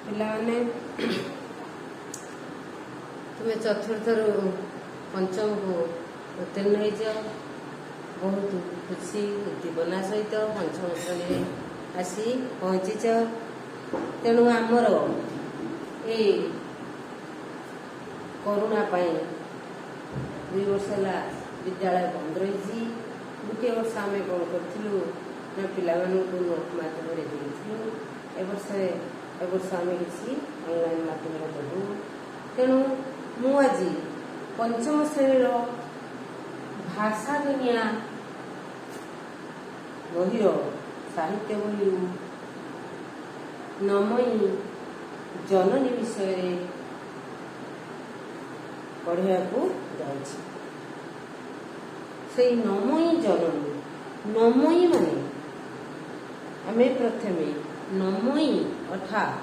ପିଲାମାନେ ତୁମେ ଚତୁର୍ଥରୁ ପଞ୍ଚମକୁ ଉତ୍ତୀର୍ଣ୍ଣ ହେଇଛ। ବହୁତ ଖୁସି ଉଦ୍ଦୀପନା ସହିତ ପଞ୍ଚମ ଶ୍ରେଣୀରେ ଆସି ପହଞ୍ଚିଛ। ତେଣୁ ଆମର ଏଇ କରୋନା ପାଇଁ 2 ବର୍ଷ ହେଲା ବିଦ୍ୟାଳୟ ବନ୍ଦ ରହିଛି। ଗୋଟିଏ ବର୍ଷ ଆମେ କ'ଣ କରିଥିଲୁ ନା ପିଲାମାନଙ୍କୁ ନୋଟ୍ ମାଧ୍ୟମରେ ଦେଇଥିଲୁ। ଏ ବର୍ଷ ଆମେ କିଛି ଅନଲାଇନ୍ ମାଧ୍ୟମରେ ଦେବୁ। ତେଣୁ ମୁଁ ଆଜି ପଞ୍ଚମ ଶ୍ରେଣୀର ଭାଷା ଦୁନିଆ ବହିର ସାହିତ୍ୟ ବହି ନମୟୀ ଜନନୀ ବିଷୟରେ ପଢ଼ିବାକୁ ଯାଉଛି। ସେଇ ନମୟୀ ଜନନୀ, ନମୟୀ ମାନେ ଆମେ ପ୍ରଥମେ ନମୟୀ ଅର୍ଥାତ୍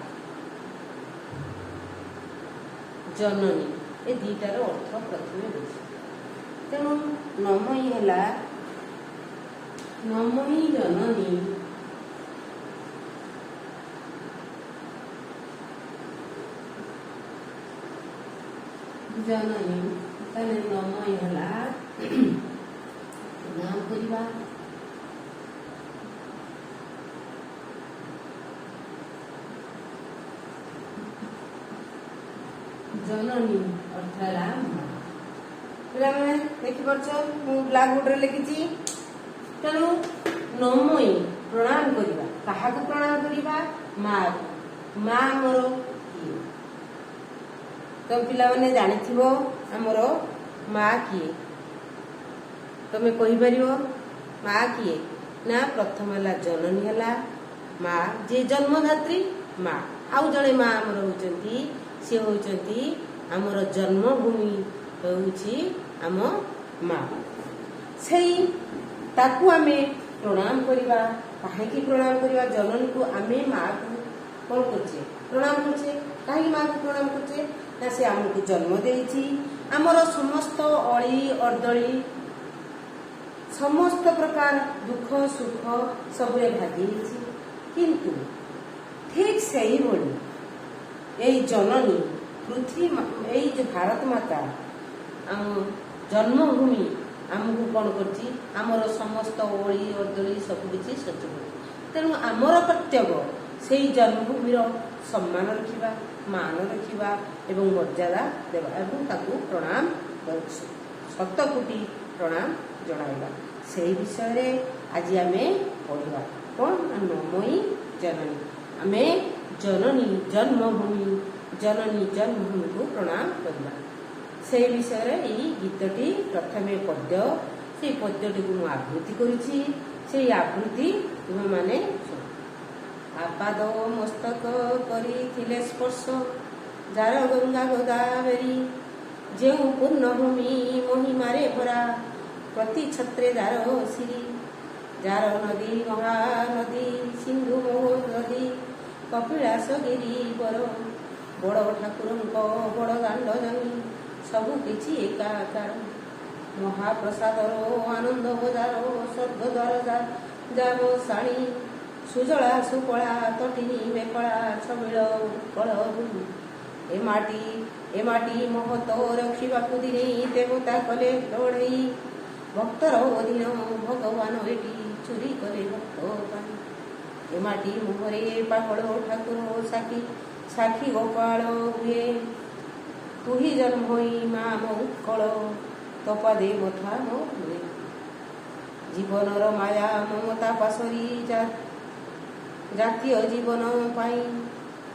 ଜନନୀ ଏ ଦୁଇଟାର ଅର୍ଥ ପ୍ରଥମେ ବୁଝୁ। ତେଣୁ ନମୟୀ ହେଲା ନମୟୀ ଜନନୀ ଜନନୀ ତାହେଲେ ନମୟୀ ହେଲା ନାମ କରିବା ଜନନୀ ଅର୍ଥ ହେଲା ପିଲାମାନେ ଦେଖିପାରୁଛ ମୁଁ ବ୍ଲାକବୋର୍ଡରେ ଲେଖିଛି। ତେଣୁ ନମୟୀ ପ୍ରଣାମ କରିବା, କାହାକୁ ପ୍ରଣାମ କରିବା? ମାଆକୁ। ମା ଆମର କିଏ? ତମେ ପିଲାମାନେ ଜାଣିଥିବ ଆମର ମା କିଏ? ତମେ କହିପାରିବ ମା କିଏ? ନା ପ୍ରଥମ ହେଲା ଜନନୀ ହେଲା ମା, ଯିଏ ଜନ୍ମଦାତ୍ରୀ ମା। ଆଉ ଜଣେ ମା ଆମର ହଉଛନ୍ତି, ସିଏ ହଉଛନ୍ତି ଆମର ଜନ୍ମଭୂମି ହେଉଛି ଆମ ମା। ସେଇ ତାକୁ ଆମେ ପ୍ରଣାମ କରିବା। କାହିଁକି ପ୍ରଣାମ କରିବା? ଜନନୀକୁ ଆମେ ମାଆକୁ କ'ଣ କରୁଛେ? ପ୍ରଣାମ କରୁଛେ। କାହିଁକି ମାଆକୁ ପ୍ରଣାମ କରୁଛେ? ନା ସେ ଆମକୁ ଜନ୍ମ ଦେଇଛି। ଆମର ସମସ୍ତ ଅଳି ଅର୍ଦ୍ଦଳି ସମସ୍ତ ପ୍ରକାର ଦୁଃଖ ସୁଖ ସବୁରେ ଭାଗି ହେଇଛି। କିନ୍ତୁ ଠିକ୍ ସେଇଭଳି ଏଇ ଜନନୀ ପୃଥିବୀ, ଏଇ ଯେ ଭାରତ ମାତା ଆମ ଜନ୍ମଭୂମି ଆମକୁ କ'ଣ କରୁଛି? ଆମର ସମସ୍ତ ଅଳି ଅର୍ଦ୍ଦଳି ସବୁ କିଛି ସହ୍ୟ କରୁଛି। ତେଣୁ ଆମର କର୍ତ୍ତବ୍ୟ ସେଇ ଜନ୍ମଭୂମିର ସମ୍ମାନ ରଖିବା, ମାନ ରଖିବା ଏବଂ ମର୍ଯ୍ୟାଦା ଦେବା ଏବଂ ତାକୁ ପ୍ରଣାମ କରୁଛୁ, ଶତକୋଟି ପ୍ରଣାମ ଜଣାଇବା। ସେହି ବିଷୟରେ ଆଜି ଆମେ ପଢ଼ିବା। କ'ଣ? ନମୟୀ ଜନନୀ। ଆମେ ଜନନୀ ଜନ୍ମଭୂମି, ଜନନୀ ଜନ୍ମଭୂମିକୁ ପ୍ରଣାମ କରିବା। ସେହି ବିଷୟରେ ଏଇ ଗୀତଟି ପ୍ରଥମେ ପଦ୍ୟ, ସେଇ ପଦ୍ୟଟିକୁ ମୁଁ ଆବୃତ୍ତି କରୁଛି। ସେଇ ଆବୃତ୍ତି ତୁମେମାନେ ଶୁଣ। ଆପାଦ ମସ୍ତକ କରିଥିଲେ ସ୍ପର୍ଶ, ଯାର ଗଙ୍ଗା ଗୋଦାବରୀ, ଯେଉଁ ପୂର୍ଣ୍ଣଭୂମି ମହିମାରେ ଭରା, ପ୍ରତି ଛତ୍ରେ ଯାର ଶିରି, ଯାର ନଦୀ ମହାନଦୀ ସିନ୍ଧୁ ନଦୀ କପିଳାସ ଗିରିବର, ବଡ଼ ଠାକୁରଙ୍କ ବଡ଼ ଦାଣ୍ଡ ଜମି, ସବୁ କିଛି ଏକାକାର, ମହାପ୍ରସାଦର ଆନନ୍ଦ ବଜାର, ସ୍ୱର୍ଗଦ୍ୱାର ଯାବ ଶାଣୀ, ସୁଜଳା ସୁଫଳା ତଟିନୀ ବେକଳା ଛବିଳ ଉତ୍କଳ ଭୂମି। ଏ ମାଟି ମହତ ରଖିବାକୁ ଦିନେ ଦେବତା କଲେ ଲଢ଼େଇ, ଭକ୍ତର ଅଧୀନ ଭଗବାନ ଏଠି ଚୋରି କଲେ ଭକ୍ତ ପାଇଁ। ଏ ମାଟି ମୁହଁରେ ପାଗଳ ଠାକୁର ସାକ୍ଷୀ, ସାକ୍ଷୀ ଗୋପାଳ ହୁଏ, ତୁହି ଜନ୍ମ ହୋଇ ମା ମୋ ଉତ୍କଳ, ତପାଦେ ମଥା ମୋ ହୁଏ। ଜୀବନର ମାୟା ମମତା ପାଶରି, ଜାତୀୟ ଜୀବନ ପାଇଁ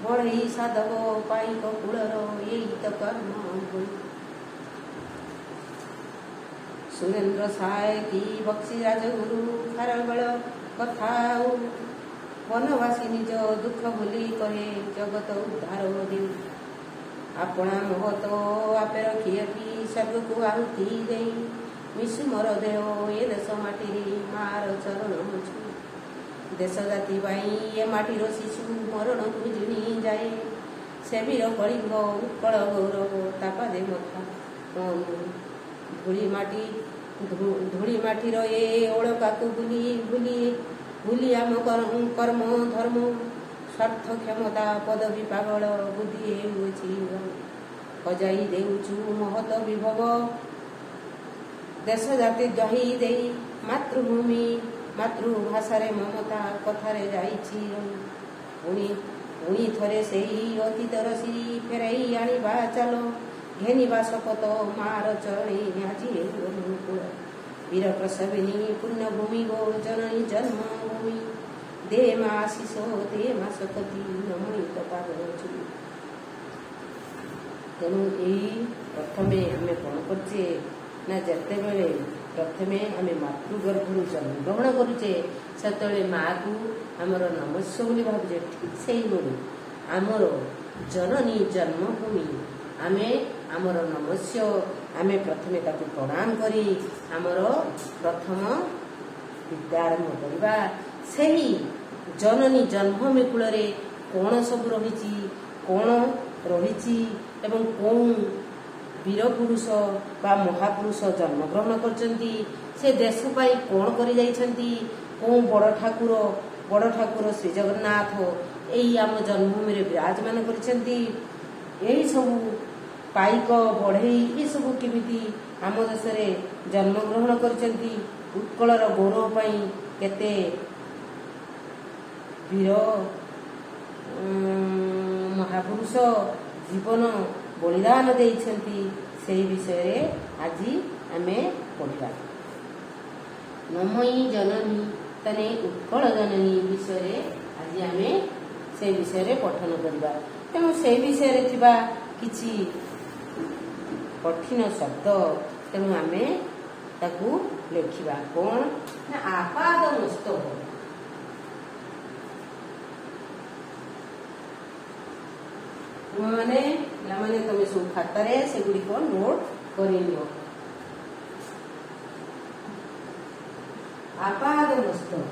ବଢ଼େଇ ସାଧବ ପାଇକ କୂଳର, ଏଇ ତ କର୍ମ ଭୂମି। ସୁରେନ୍ଦ୍ର ସାଏ କି ବକ୍ସି ରାଜଗୁରୁ, ଖାରବେଳ କଥା ଆଉ ବନବାସୀ ନିଜ ଦୁଃଖ ଭୁଲି କହେ, ଜଗତ ଉଦ୍ଧାର ଦେଉ। ଆପଣା ମହତ ଆପେ ରଖି ରଖି ସ୍ୱର୍ଗକୁ ଆହୁତି ଦେଇ, ମିଶୁ ମୋର ଦେହ ଏ ଦେଶ ମାଟିରେ ମାର ଚରଣ ଛୁଇଁ। ଦେଶ ଜାତି ପାଇଁ ଏ ମାଟିର ଶିଶୁ ମରଣକୁ ଜିଣି ଯାଏ, ସେ ବୀର କଳିଙ୍ଗ ଉତ୍କଳ ଗୌରବ, ତାପାଦେ ମଥା ଧୂଳି ମାଟିର ଏ ଓଳକାକୁ ଭୁଲି ଭୁଲି ଭୁଲି ଆମ କର୍ମ ଧର୍ମ, ସ୍ୱାର୍ଥ କ୍ଷମତା ପଦବୀ ପାଗଳ ବୁଦ୍ଧି ହେଉଅଛି ହଜାଇ ଦେଉଛୁ ମହତ ବିଭବ ଦେଶ ଜାତି ଦ୍ୱାହି ଦେଇ ମାତୃଭୂମି ମାତୃଭାଷାରେ ମମତା କଥାରେ ଯାଇଛି ପୁଣି ପୁଣି ଥରେ ସେଇ ଅତୀତର ସିରି ଫେରାଇ ଆଣିବା ଚାଲ ଘେନିବା ଶପଥ ମାର ଚରଣୀ ଆଜି କୂଳ ବୀର ପ୍ରସବିନୀ ପୁଣ୍ୟଭୂମି ଗୋ ଜନନୀ ଜନ୍ମଭୂମି ଦେ ମା ଆଶିଷ ଦେ ମା ଶତପଥୀ ନମିତ ପାଦଛୁ। ତେଣୁ ଏଇ ପ୍ରଥମେ ଆମେ କ'ଣ କରୁଛେ ନା ଯେତେବେଳେ ପ୍ରଥମେ ଆମେ ମାତୃଗର୍ଭରୁ ଜନ୍ମଗ୍ରହଣ କରୁଛେ ସେତେବେଳେ ମାଆକୁ ଆମର ନମସ୍ୟ ବୋଲି ଭାବୁଛେ। ଠିକ୍ ସେଇଭଳି ଆମର ଜନନୀ ଜନ୍ମଭୂମି ଆମେ ଆମର ନମସ୍ୟ ଆମେ ପ୍ରଥମେ ତାକୁ ପ୍ରଣାମ କରି ଆମର ପ୍ରଥମ ବିଦ୍ୟା ଆରମ୍ଭ କରିବା। ସେହି ଜନନୀ ଜନ୍ମଭୂମି କୂଳରେ କ'ଣ ସବୁ ରହିଛି କ'ଣ ରହିଛି ଏବଂ କେଉଁ ବୀରପୁରୁଷ ବା ମହାପୁରୁଷ ଜନ୍ମଗ୍ରହଣ କରିଛନ୍ତି ସେ ଦେଶ ପାଇଁ କ'ଣ କରି ଯାଇଛନ୍ତି କେଉଁ ବଡ଼ ଠାକୁର ଶ୍ରୀ ଜଗନ୍ନାଥ ଏଇ ଆମ ଜନ୍ମଭୂମିରେ ବିରାଜମାନ କରିଛନ୍ତି ଏହିସବୁ ପାଇକ ବଢ଼େଇ ଏସବୁ କେମିତି ଆମ ଦେଶରେ ଜନ୍ମଗ୍ରହଣ କରିଛନ୍ତି ଉତ୍କଳର ଗୌରବ ପାଇଁ କେତେ ବୀର ମହାପୁରୁଷ ଜୀବନ ବଳିଦାନ ଦେଇଛନ୍ତି ସେହି ବିଷୟରେ ଆଜି ଆମେ ପଢ଼ିବା। ନମୟୀ ଜନନୀ ତନେ ଉତ୍କଳ ଜନନୀ ବିଷୟରେ ଆଜି ଆମେ ସେ ବିଷୟରେ ପଠନ କରିବା। ତେଣୁ ସେହି ବିଷୟରେ ଥିବା କିଛି କଠିନ ଶବ୍ଦ ତେଣୁ ଆମେ ତାକୁ ଲେଖିବା। କ'ଣ ନା ଆପାଦ ମସ୍ତକ ମାନେ ପିଲାମାନେ ତମେ ସବୁ ଖାତାରେ ସେଗୁଡ଼ିକ ନୋଟ କରିନିଅ। ଆପାଦ ମସ୍ତକ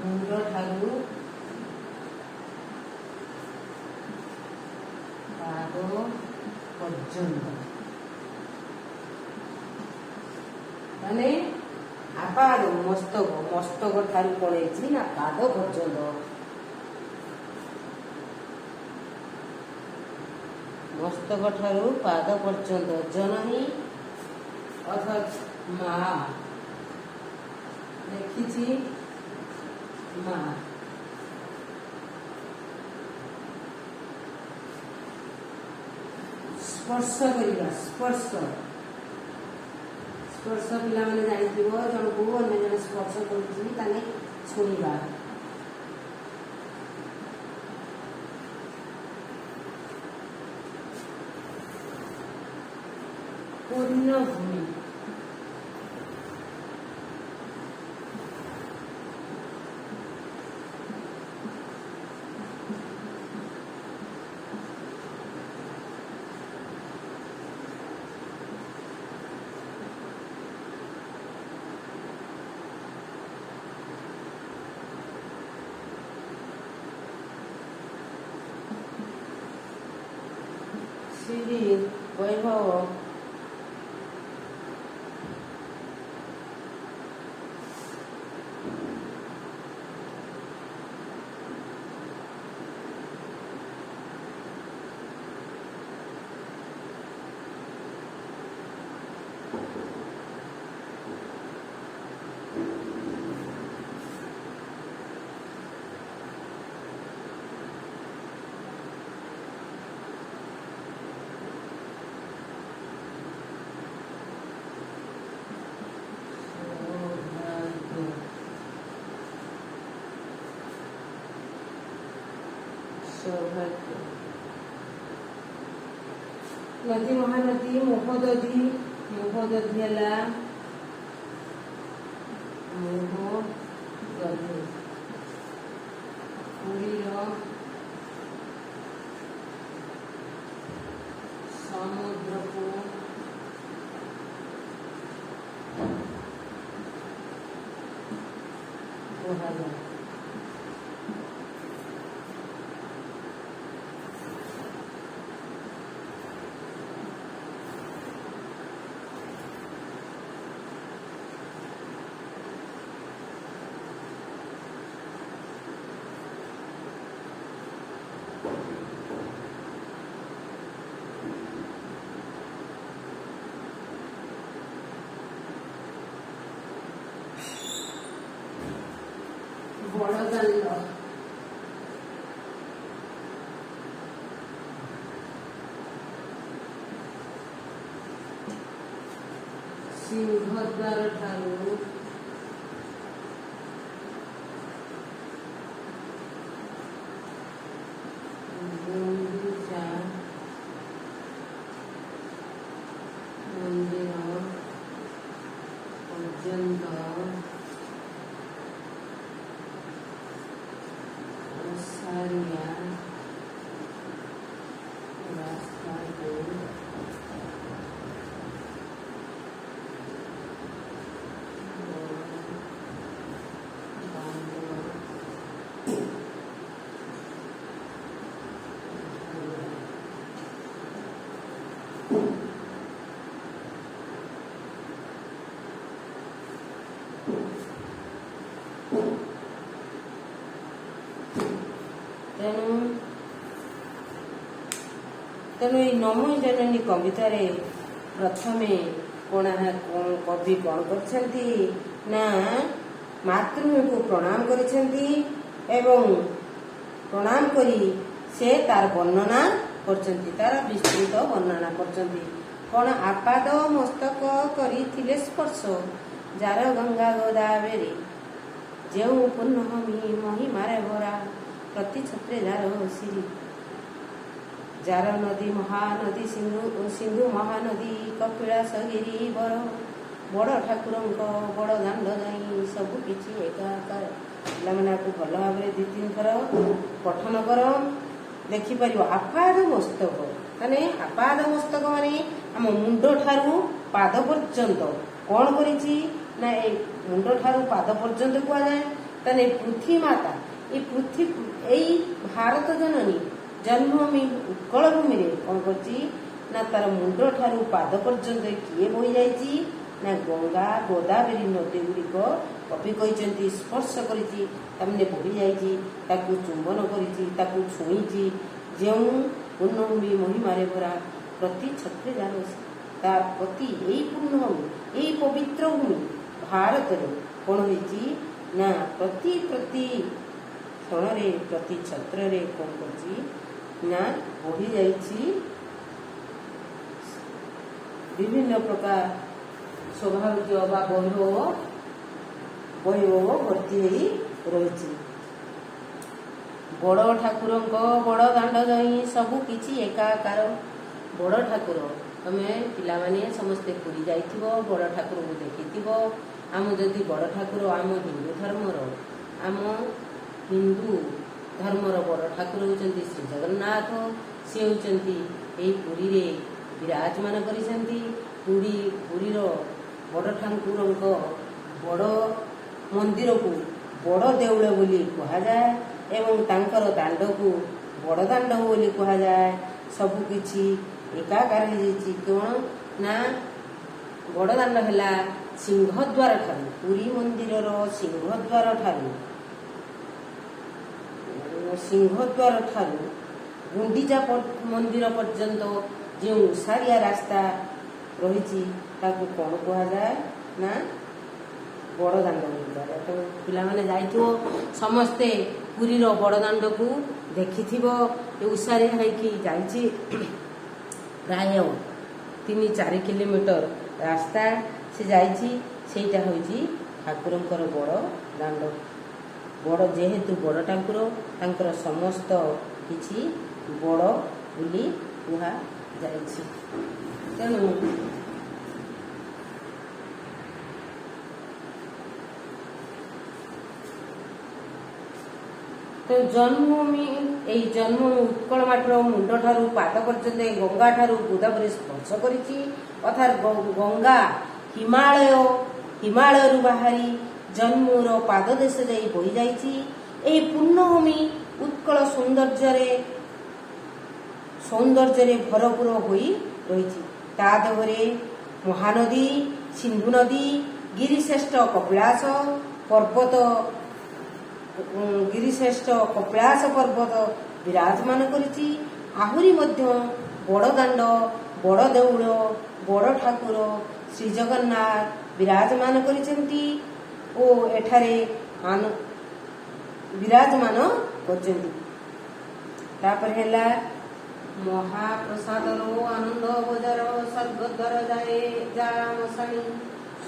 ମୁଣ୍ଡ ଠାରୁ ପାଦ ପର୍ଯ୍ୟନ୍ତ ମାନେ ଆପାଦ ମସ୍ତକ ଠାରୁ ପଳେଇଛି ନା ପାଦ ପର୍ଯ୍ୟନ୍ତ ମସ୍ତକ ଠାରୁ ପାଦ ପର୍ଯ୍ୟନ୍ତ ଜନନୀ ଅର୍ଥାତ୍ ମା ଲେଖିଛି ମା ସ୍ପର୍ଶ କରିବା ସ୍ପର୍ଶ ପିଲାମାନେ ଜାଣିଥିବ ଜଣକୁ ଅନ୍ୟ ଜଣେ ସ୍ପର୍ଶ କରୁଛି ତାହେଲେ ଛୁଇଁବା। ପୂର୍ଣ୍ଣଭୂମି ଶ୍ରୀ ବୈଭବ ସୌଭାଗ୍ୟ ନଦୀ ମହାନଦୀ ମୋହଦଧି ହେଲା ମୋହଦଧି ପୁରୀର ସମୁଦ୍ରକୁ କୁହାଯାଏ। ସିଂହଦ୍ୱାର ଠାରୁ ଗୁଣ୍ଡିଚା ମନ୍ଦିର ପର୍ଯ୍ୟନ୍ତ ଓସାରିଆ ରାସ୍ତାକୁ ତେଣୁ ଏଇ ନମୋ ଜନନୀ କବିତାରେ ପ୍ରଥମେ କବି କ'ଣ କରିଛନ୍ତି ନା ମାତୃଭୂମିକୁ ପ୍ରଣାମ କରିଛନ୍ତି ଏବଂ ପ୍ରଣାମ କରି ସେ ତାର ବର୍ଣ୍ଣନା କରିଛନ୍ତି, ତାର ବିସ୍ତୃତ ବର୍ଣ୍ଣନା କରିଛନ୍ତି। କ'ଣ ଆପାଦ ମସ୍ତକ କରିଥିଲେ ସ୍ପର୍ଶ ଯାର ଗଙ୍ଗା ଗୋଦାବରୀ ଯେଉଁ ପୂର୍ଣ୍ଣମୀ ମହିମାରେ ଭରା ପ୍ରତି ଛତ୍ରେ ଯାର ଶିରି ଯାର ନଦୀ ମହାନଦୀ ସିନ୍ଧୁ ମହାନଦୀ କପିଳାସ ଗିରିବର ବଡ଼ ଠାକୁରଙ୍କ ବଡ଼ ଦାଣ୍ଡ ଯାଇ ସବୁ କିଛି ଏକାକାର। ପିଲାମାନେ ଆକୁ ଭଲ ଭାବରେ 2-3 ଥର ପଠନ କର, ଦେଖିପାରିବ। ଆପାଦ ମସ୍ତକ ମାନେ ଆପାଦ ମସ୍ତକ ମାନେ ଆମ ମୁଣ୍ଡ ଠାରୁ ପାଦ ପର୍ଯ୍ୟନ୍ତ କ'ଣ କରିଛି ନା ଏ ମୁଣ୍ଡ ଠାରୁ ପାଦ ପର୍ଯ୍ୟନ୍ତ କୁହାଯାଏ। ତାହେଲେ ପୃଥ୍ୱୀ ମାତା ଏଇ ଭାରତ ଜନନୀ ଜନ୍ମଭୂମି ଉତ୍କଳ ଭୂମିରେ କ'ଣ କରିଛି ନା ତାର ମୁଣ୍ଡ ଠାରୁ ପାଦ ପର୍ଯ୍ୟନ୍ତ କିଏ ବୋହି ଯାଇଛି ନା ଗଙ୍ଗା ଗୋଦାବରୀ ନଦୀ ଗୁଡ଼ିକ କବି କହିଛନ୍ତି ସ୍ପର୍ଶ କରିଛି, ତାମାନେ ବୋହି ଯାଇଛି, ତାକୁ ଚୁମ୍ବନ କରିଛି, ତାକୁ ଛୁଇଁଛି। ଯେଉଁ ପୂର୍ଣ୍ଣଭୂମି ମହିମାରେ ଭରା ପ୍ରତି ଛତ୍ରେ ଯାର ତା ପ୍ରତି ଏଇ ପୂର୍ଣ୍ଣଭୂମି ଏଇ ପବିତ୍ର ଭୂମି ଭାରତରେ କ'ଣ ହେଇଛି ନା ପ୍ରତି କ୍ଷଣରେ ପ୍ରତି ଛତ୍ରରେ କ'ଣ କରିଛି ନା ବହି ଯାଇଛି ବିଭିନ୍ନ ପ୍ରକାର ସୌଭାଗ୍ୟ ବା ବୈଭବ ଭର୍ତ୍ତି ହେଇ ରହିଛି। ବଡ଼ ଠାକୁରଙ୍କ ବଡ଼ ଦାଣ୍ଡ ଯାଇ ସବୁ କିଛି ଏକାକାର। ବଡ଼ ଠାକୁର ତମେ ପିଲାମାନେ ସମସ୍ତେ ପୁରୀ ଯାଇଥିବ, ବଡ଼ ଠାକୁରଙ୍କୁ ଦେଖିଥିବ। ଆମ ଯଦି ବଡ଼ ଠାକୁର ଆମ ହିନ୍ଦୁ ଧର୍ମର ବଡ଼ ଠାକୁର ହେଉଛନ୍ତି ଶ୍ରୀ ଜଗନ୍ନାଥ। ସେ ହେଉଛନ୍ତି ଏହି ପୁରୀରେ ବିରାଜମାନ କରିଛନ୍ତି। ପୁରୀର ବଡ଼ ଠାକୁରଙ୍କ ବଡ଼ ମନ୍ଦିରକୁ ବଡ଼ ଦେଉଳ ବୋଲି କୁହାଯାଏ ଏବଂ ତାଙ୍କର ଦାଣ୍ଡକୁ ବଡ଼ ଦାଣ୍ଡ ବୋଲି କୁହାଯାଏ। ସବୁକିଛି ଏକାକାର ହେଇଯାଇଛି। କ'ଣ ନା ବଡ଼ ଦାଣ୍ଡ ହେଲା ସିଂହଦ୍ୱାର ଠାରୁ, ପୁରୀ ମନ୍ଦିରର ସିଂହଦ୍ୱାର ଠାରୁ ଗୁଣ୍ଡିଚା ମନ୍ଦିର ପର୍ଯ୍ୟନ୍ତ ଯେଉଁ ଓସାରିଆ ରାସ୍ତା ରହିଛି ତାକୁ କ'ଣ କୁହାଯାଏ ନା ବଡ଼ ଦାଣ୍ଡ ବୋଲି କୁହାଯାଏ। ତେଣୁ ପିଲାମାନେ ଯାଇଥିବ ସମସ୍ତେ ପୁରୀର ବଡ଼ ଦାଣ୍ଡକୁ ଦେଖିଥିବ। ଓସାରିଆ ହେଇକି ଯାଇଛି ପ୍ରାୟ 3-4 କିଲୋମିଟର ରାସ୍ତା ସେ ଯାଇଛି। ସେଇଟା ହେଉଛି ଠାକୁରଙ୍କର ବଡ଼ ଦାଣ୍ଡ। ବଡ଼ ଯେହେତୁ ବଡ଼ ଠାକୁର ତାଙ୍କର ସମସ୍ତ କିଛି ବଡ଼ ବୋଲି କୁହାଯାଇଛି। ତେଣୁ ଜନ୍ମଭୂମି ଏଇ ଜନ୍ମଭୂମି ଉତ୍କଳ ମାଟିର ମୁଣ୍ଡ ଠାରୁ ପାଦ ପର୍ଯ୍ୟନ୍ତ ଗଙ୍ଗା ଠାରୁ ଗୋଦାବରୀ ସ୍ପର୍ଶ କରିଛି। ଅର୍ଥାତ୍ ଗଙ୍ଗା ହିମାଳୟରୁ ବାହାରି ଜନ୍ମୁର ପାଦ ଦେଶ ଯାଇ ବୋହି ଯାଇଛି। ଏହି ପୂର୍ଣ୍ଣଭୂମି ଉତ୍କଳ ସୌନ୍ଦର୍ଯ୍ୟରେ ଭରପୁର ହୋଇ ରହିଛି। ତା ଦେହରେ ମହାନଦୀ, ସିନ୍ଧୁ ନଦୀ, ଗିରିଶ୍ରେଷ୍ଠ କପିଳାସ ପର୍ବତ ବିରାଜମାନ କରିଛି। ଆହୁରି ମଧ୍ୟ ବଡ଼ ଦାଣ୍ଡ, ବଡ଼ ଦେଉଳ, ବଡ଼ ଠାକୁର ଶ୍ରୀ ଜଗନ୍ନାଥ ବିରାଜମାନ କରିଛନ୍ତି ଓ ଏଠାରେ ବିରାଜମାନ କରିଛନ୍ତି। ତାପରେ ହେଲା ମହାପ୍ରସାଦର ଆନନ୍ଦ ବଜାର ସ୍ୱର୍ଗଦ୍ୱାର ଯାଏ ଯା ମଶାଣୀ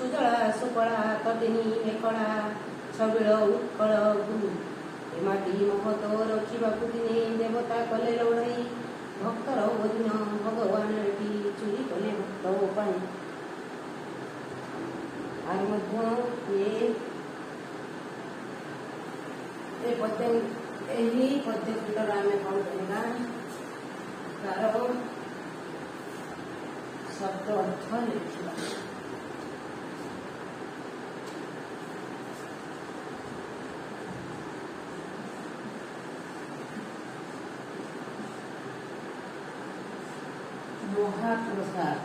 ସୁଜଳା ସୁକଳା କଦିନୀ ମେକଳା ଛବିଳ ଉତ୍କଳ ଗୁରୁ ଏ ମାଟି ମହତ ରଖିବାକୁ ଦିନେ ଦେବତା କଲେ ଲଢ଼େଇ ଭକ୍ତର ବଦିନ ଭଗବାନ ଏଠି ଚୁରି କଲେ ଭକ୍ତ ପାଇଁ আর ମଧ୍ୟ ଏହି ପଦ୍ୟଖଣ୍ଡର ଆମେ କ'ଣ କରିବା ତାର ଶବ୍ଦ ଅର୍ଥ ଲେଖିବା। ମହାପ୍ରସାଦ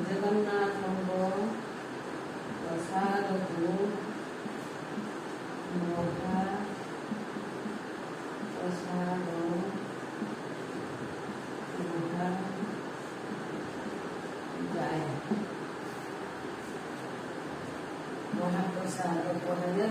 ଜଗନ୍ନାଥଙ୍କ ପ୍ରସାଦକୁ ମହାପ୍ରସାଦ ଯାଏ। ମହାପ୍ରସାଦ କହିଲେ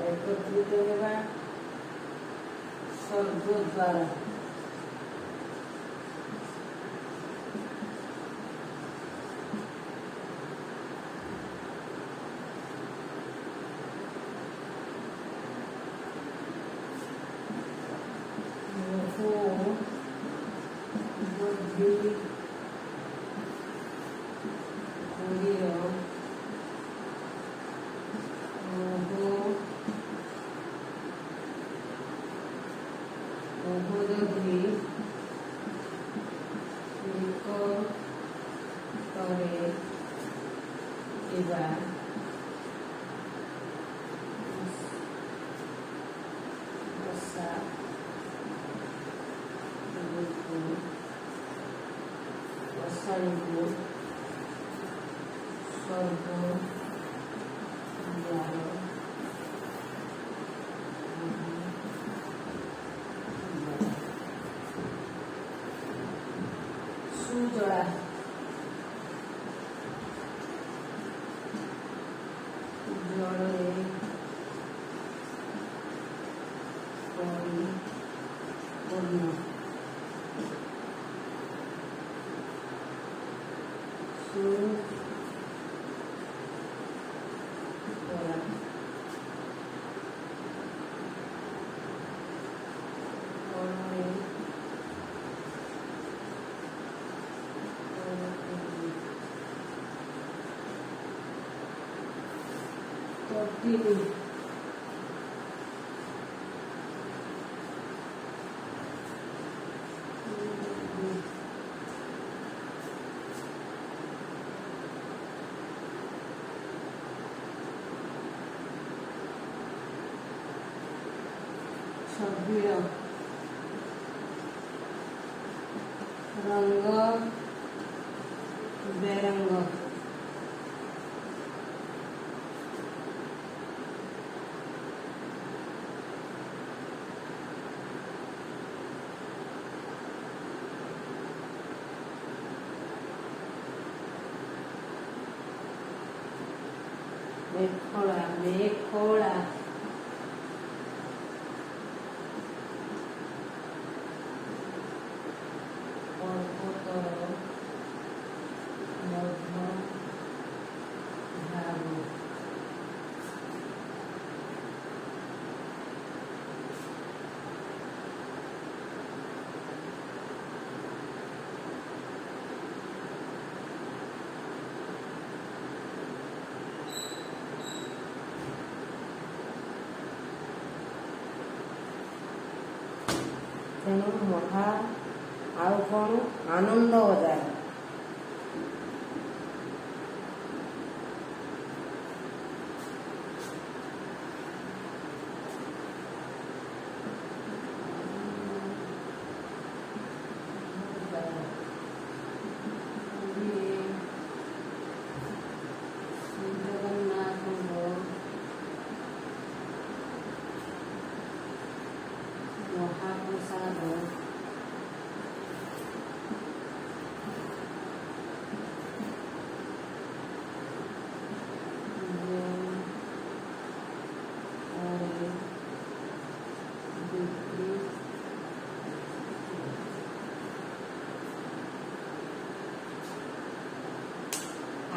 একত্রিত ହେବା ସ୍ୱର୍ଗଦ୍ୱାର ବୁଦ୍ଧି মহোদধি নিকটরে ଥିବା ମଶା ମଶାଣୀକୁ ସ୍ୱର୍ଗଦ୍ୱାର ସୁଜଳା ଜଳରେ ପରିପୂର୍ଣ୍ଣ ସୁଜଳା Tini ଛବିଳ ରଙ୍ଗ ବେରଙ୍ଗ মেখলা মেখলা পর্বতর মধ্য ভাগ ତେଣୁ ମହା ଆଉ କ'ଣ ଆନନ୍ଦ ବଜାର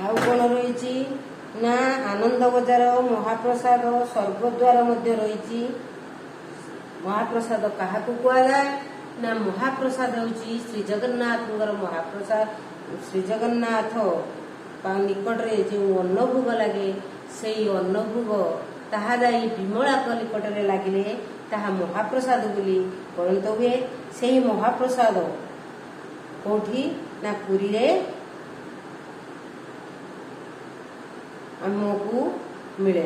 ଆଉ କ'ଣ ରହିଛି ନା ଆନନ୍ଦ ବଜାର, ମହାପ୍ରସାଦ, ସ୍ୱର୍ଗଦ୍ୱାର ମଧ୍ୟ ରହିଛି। ମହାପ୍ରସାଦ କାହାକୁ କୁହାଯାଏ ନା ମହାପ୍ରସାଦ ହେଉଛି ଶ୍ରୀ ଜଗନ୍ନାଥଙ୍କର ମହାପ୍ରସାଦ। ଶ୍ରୀ ଜଗନ୍ନାଥ ନିକଟରେ ଯେଉଁ ଅନ୍ନଭୋଗ ଲାଗେ ସେଇ ଅନ୍ନଭୋଗ ତାହା ଯାଇ ବିମଳାଙ୍କ ନିକଟରେ ଲାଗିଲେ ତାହା ମହାପ୍ରସାଦ ବୋଲି ପରିଣତ ହୁଏ। ସେହି ମହାପ୍ରସାଦ କୋଉଠି ନା ପୁରୀରେ ଆମକୁ ମିଳେ।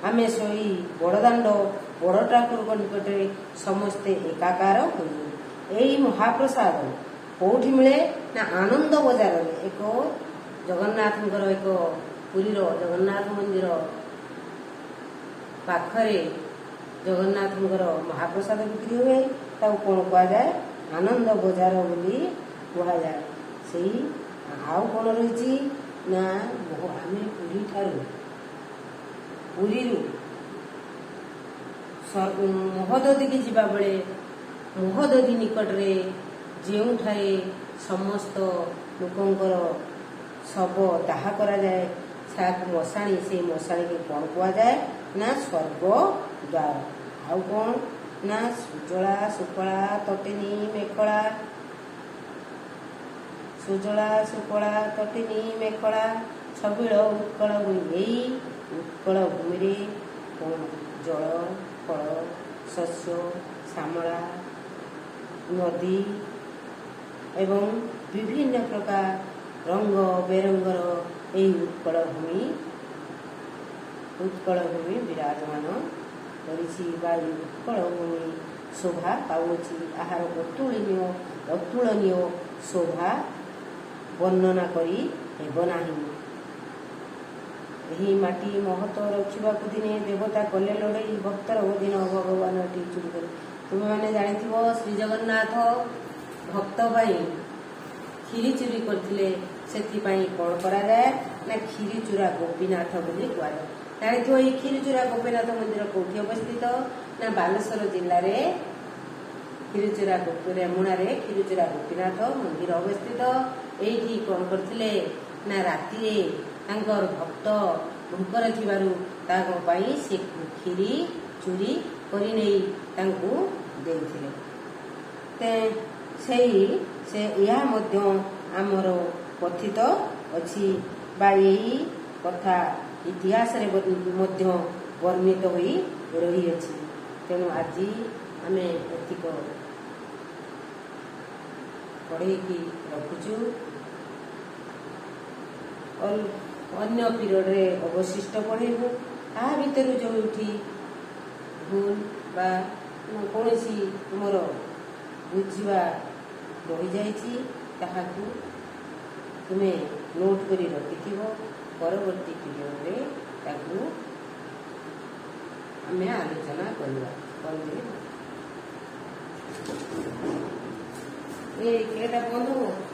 ଆମେ ସେଇ ବଡ଼ଦାଣ୍ଡ ବଡ଼ ଠାକୁରଙ୍କ ନିକଟରେ ସମସ୍ତେ ଏକାକାର ହୋଇଯାଉ। ଏହି ମହାପ୍ରସାଦ କୋଉଠି ମିଳେ ନା ଆନନ୍ଦ ବଜାରରେ, ଏକ ଜଗନ୍ନାଥଙ୍କର ଏକ ପୁରୀର ଜଗନ୍ନାଥ ମନ୍ଦିର ପାଖରେ ଜଗନ୍ନାଥଙ୍କର ମହାପ୍ରସାଦ ବିକ୍ରି ହୁଏ। ତାକୁ କ'ଣ କୁହାଯାଏ ଆନନ୍ଦ ବଜାର ବୋଲି କୁହାଯାଏ। ସେଇ ଆଉ କ'ଣ ରହିଛି ନା ଆମେ ପୁରୀରୁ ମହୋଦଧିକି ଯିବା ବେଳେ ମହୋଦଧି ନିକଟରେ ଯେଉଁଠାରେ ସମସ୍ତ ଲୋକଙ୍କର ଶବ ଦାହ କରାଯାଏ ତାହାକୁ ମଶାଣି, ସେଇ ମଶାଣିକି କ'ଣ କୁହାଯାଏ ନା ସ୍ୱର୍ଗଦ୍ୱାର। ଆଉ କ'ଣ ନା ସୁଜଳା ସୁଫଳା ତଟିନୀ ମେଖଳା, ସୁଜଳା ସୁଫଳା ତଟିନୀ ମେଖଳା ଛବିଳ ଉତ୍କଳ ଭୂମି। ଏହି ଉତ୍କଳ ଭୂମିରେ ଜଳ, ଫଳ, ଶସ୍ୟ, ଶ୍ୟାମଳା ନଦୀ ଏବଂ ବିଭିନ୍ନ ପ୍ରକାର ରଙ୍ଗ ବେରଙ୍ଗର ଏହି ଉତ୍କଳ ଭୂମି ବିରାଜମାନ କରିଛି ବା ଉତ୍କଳ ଭୂମି ଶୋଭା ପାଉଅଛି। ଏହାର ଅତୁଳନୀୟ ଶୋଭା ବର୍ଣ୍ଣନା କରି ହେବ ନାହିଁ। ଏହି ମାଟି ମହତ ରଖିବାକୁ ଦିନେ ଦେବତା କଲେ ଲଢ଼େଇ, ଭକ୍ତର ଅଧୀନ ଭଗବାନ ଏଠି ଚୁରି କରି। ତୁମେମାନେ ଜାଣିଥିବ ଶ୍ରୀଜଗନ୍ନାଥ ଭକ୍ତ ପାଇଁ କ୍ଷୀରି ଚୁରି କରିଥିଲେ। ସେଥିପାଇଁ କ'ଣ କରାଯାଏ ନା କ୍ଷୀରିଚୁରା ଗୋପୀନାଥ ବୋଲି କୁହାଯାଏ। ଜାଣିଥିବ ଏହି କ୍ଷୀରିଚୁରା ଗୋପୀନାଥ ମନ୍ଦିର କୋଉଠି ଅବସ୍ଥିତ ନା ବାଲେଶ୍ୱର ଜିଲ୍ଲାରେ ରେମୁଣାରେ କ୍ଷୀରିଚୁରା ଗୋପୀନାଥ ମନ୍ଦିର ଅବସ୍ଥିତ। ଏଇଠି କ'ଣ କରିଥିଲେ ନା ରାତିରେ ତାଙ୍କର ଭକ୍ତ ଭୋକରେ ଥିବାରୁ ତାଙ୍କ ପାଇଁ ସେ କ୍ଷୀରି ଚୁରି କରି ନେଇ ତାଙ୍କୁ ଦେଇଥିଲେ। ଏହା ମଧ୍ୟ ଆମର କଥିତ ଅଛି ବା ଏହି କଥା ଇତିହାସରେ ମଧ୍ୟ ବର୍ଣ୍ଣିତ ହୋଇ ରହିଅଛି। ତେଣୁ ଆଜି ଆମେ ଏତିକ ପଢ଼େଇକି ରଖୁଛୁ। ଅନ୍ୟ ପିରିୟଡ଼ରେ ଅବଶିଷ୍ଟ ପଢ଼େଇବୁ। ତାହା ଭିତରୁ ଯେଉଁଠି ଭୁଲ ବା କୌଣସି ତୁମର ବୁଝିବା ରହିଯାଇଛି ତାହାକୁ ତୁମେ ନୋଟ୍ କରି ରଖିଥିବ। ପରବର୍ତ୍ତୀ ପିରିୟଡ଼ରେ ତାକୁ ଆମେ ଆଲୋଚନା କରିବା। ଏଇଟା ବନ୍ଦ ହେବ।